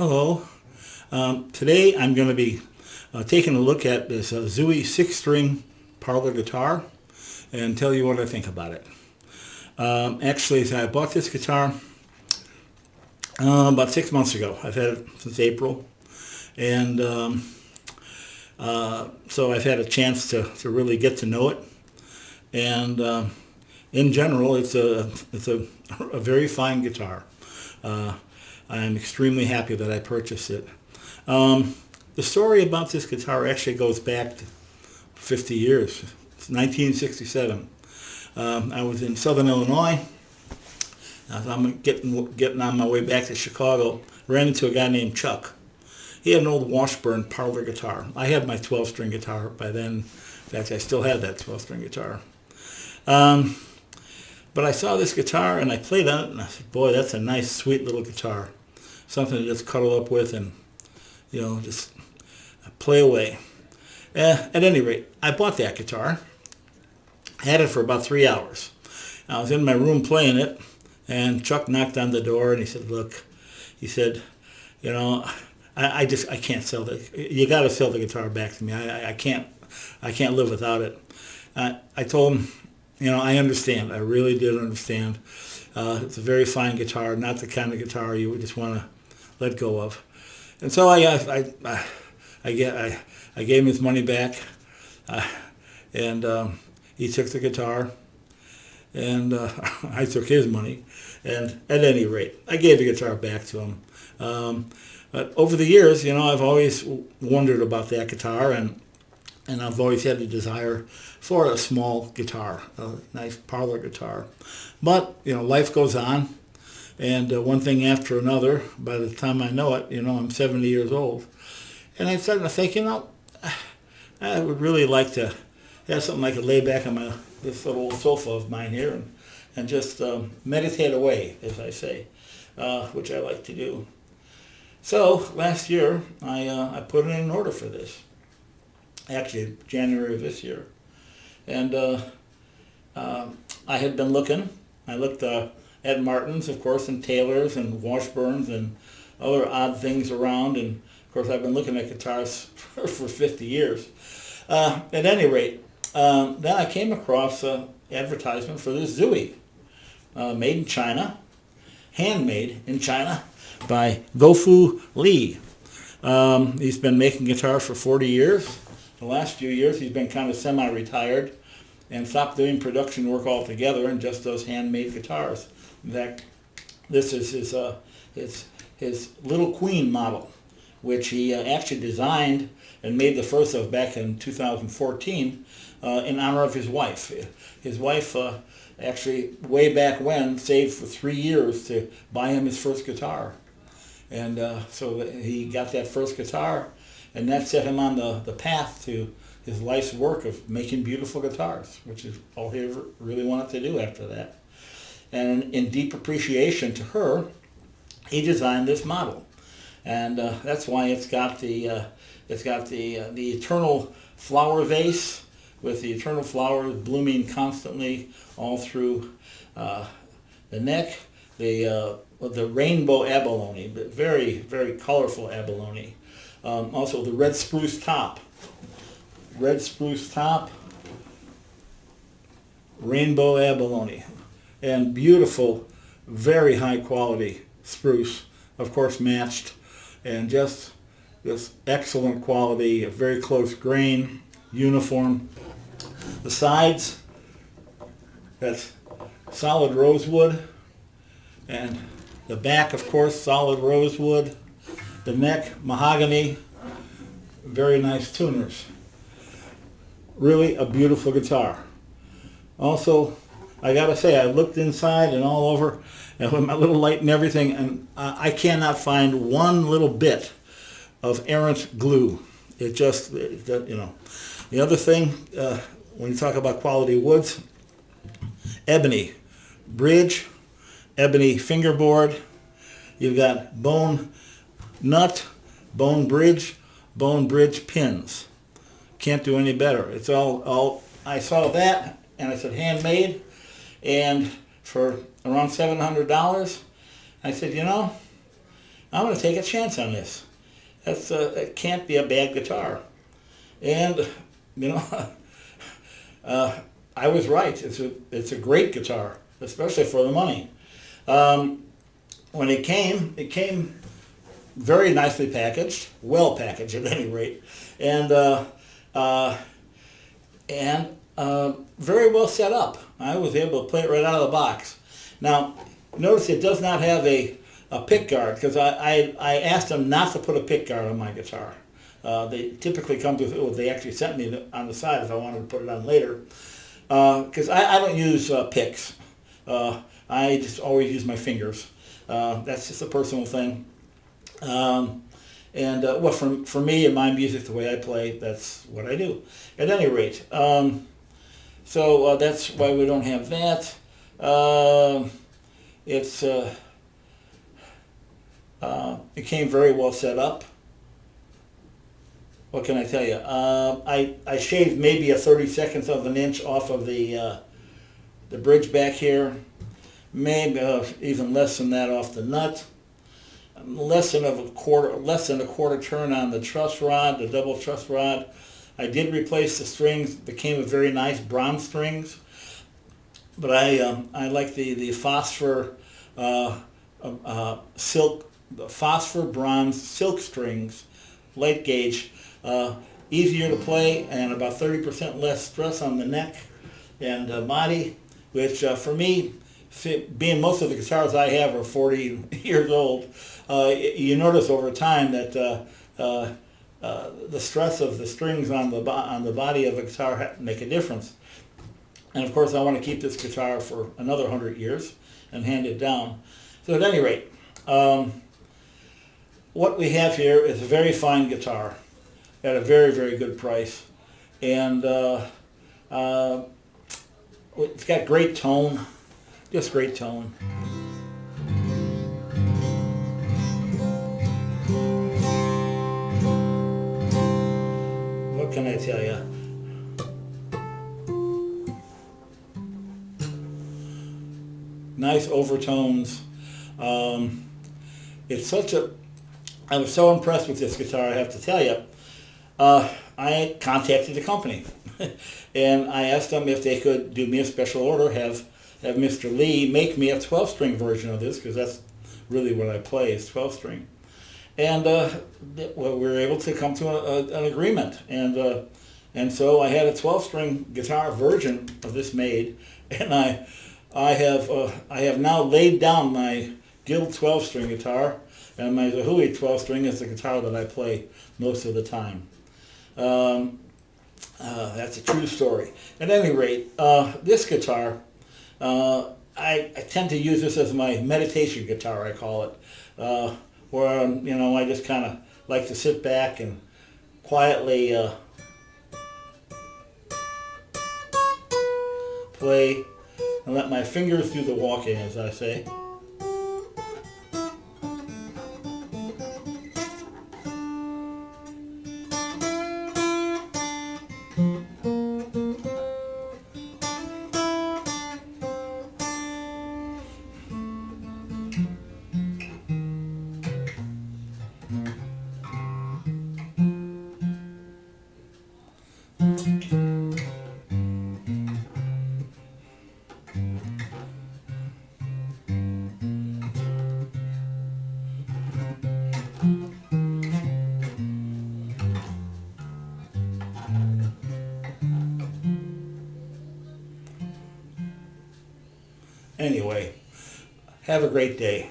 Hello. Today I'm going to be taking a look at this Zuwei 6-string parlor guitar and tell you what I think about it. Actually, I bought this guitar about 6 months ago. I've had it since April, and so I've had a chance to really get to know it. And in general, it's a very fine guitar. I'm extremely happy that I purchased it. The story about this guitar actually goes back to 50 years. It's 1967. I was in Southern Illinois. I'm getting on my way back to Chicago. Ran into a guy named Chuck. He had an old Washburn parlor guitar. I had my 12-string guitar by then. In fact, I still had that 12-string guitar. But I saw this guitar and I played on it and I said, boy, that's a nice, sweet little guitar. Something to just cuddle up with and, just play away. At any rate, I bought that guitar. Had it for about 3 hours. I was in my room playing it, and Chuck knocked on the door and he said, look, he said, I can't sell it. You got to sell the guitar back to me. I can't live without it. I told him, I understand. I really did understand. It's a very fine guitar, not the kind of guitar you would just want to let go of. And so I gave him his money back, and he took the guitar, and I took his money. And at any rate, I gave the guitar back to him. But over the years, I've always wondered about that guitar, and I've always had a desire for a small guitar, a nice parlor guitar. But, life goes on, and one thing after another, by the time I know it, I'm 70 years old. And I started to think, I would really like to have something I could lay back on this little sofa of mine here and just meditate away, as I say, which I like to do. So last year, I put in an order for this. Actually, January of this year. And I had been looking. I looked at Martin's, of course, and Taylor's and Washburn's and other odd things around. And, of course, I've been looking at guitars for 50 years. At any rate, then I came across an advertisement for this Zuwei, made in China, handmade in China by Gofu Li. He's been making guitars for 40 years. The last few years he's been kind of semi-retired and stopped doing production work altogether and just does handmade guitars. In fact, this is his Little Queen model, which he actually designed and made the first of back in 2014 in honor of his wife. His wife actually, way back when, saved for 3 years to buy him his first guitar. And so he got that first guitar, and that set him on the path to his life's work of making beautiful guitars, which is all he ever really wanted to do after that. And in deep appreciation to her, he designed this model, and that's why it's got the eternal flower vase with the eternal flowers blooming constantly all through the neck. The rainbow abalone, but very, very colorful abalone. Also the red spruce top, rainbow abalone, and beautiful, very high quality spruce, of course matched, and just excellent quality, a very close grain, uniform. The sides, that's solid rosewood, and the back, of course, solid rosewood. The neck, mahogany, very nice tuners. Really a beautiful guitar. Also, I gotta say, I looked inside and all over, and with my little light and everything, and I cannot find one little bit of errant glue. It just, The other thing, when you talk about quality woods, ebony bridge, ebony fingerboard. You've got bone nut, bone bridge pins. Can't do any better. It's all I saw that and I said handmade, and for around $700, I said, I'm going to take a chance on this. It can't be a bad guitar. And, you know, I was right. It's a great guitar, especially for the money. When it came very nicely packaged, well packaged at any rate, and very well set up. I was able to play it right out of the box. Now, notice it does not have a pick guard, because I asked them not to put a pick guard on my guitar. They typically come with, they actually sent me on the side if I wanted to put it on later. Because I don't use picks. I just always use my fingers. That's just a personal thing. Well, for me and my music, the way I play, that's what I do. At any rate, so that's why we don't have that. It came very well set up. What can I tell you? I shaved maybe a 32nd of an inch off of the bridge back here. Maybe even less than that off the nut. Less than a quarter turn on the truss rod, the double truss rod. I did replace the strings. Became a very nice bronze strings, but I like the phosphor silk, the phosphor bronze silk strings, light gauge, easier to play and about 30% less stress on the neck and body, which for me, being most of the guitars I have are 40 years old, you notice over time that the stress of the strings on the body of a guitar make a difference. And of course I want to keep this guitar for another 100 years and hand it down. So at any rate, what we have here is a very fine guitar at a very, very good price. And it's got great tone, just great tone. What can I tell you? Nice overtones. It's such a... I was so impressed with this guitar, I have to tell you. I contacted the company and I asked them if they could do me a special order, have Mr. Lee make me a 12-string version of this, because that's really what I play, is 12-string. And we were able to come to an agreement, and so I had a 12-string guitar version of this made, and I have now laid down my Guild 12-string guitar, and my Zuwei 12-string is the guitar that I play most of the time. That's a true story. At any rate, this guitar, I tend to use this as my meditation guitar, I call it, where I just kind of like to sit back and quietly play and let my fingers do the walking, as I say. Anyway, have a great day.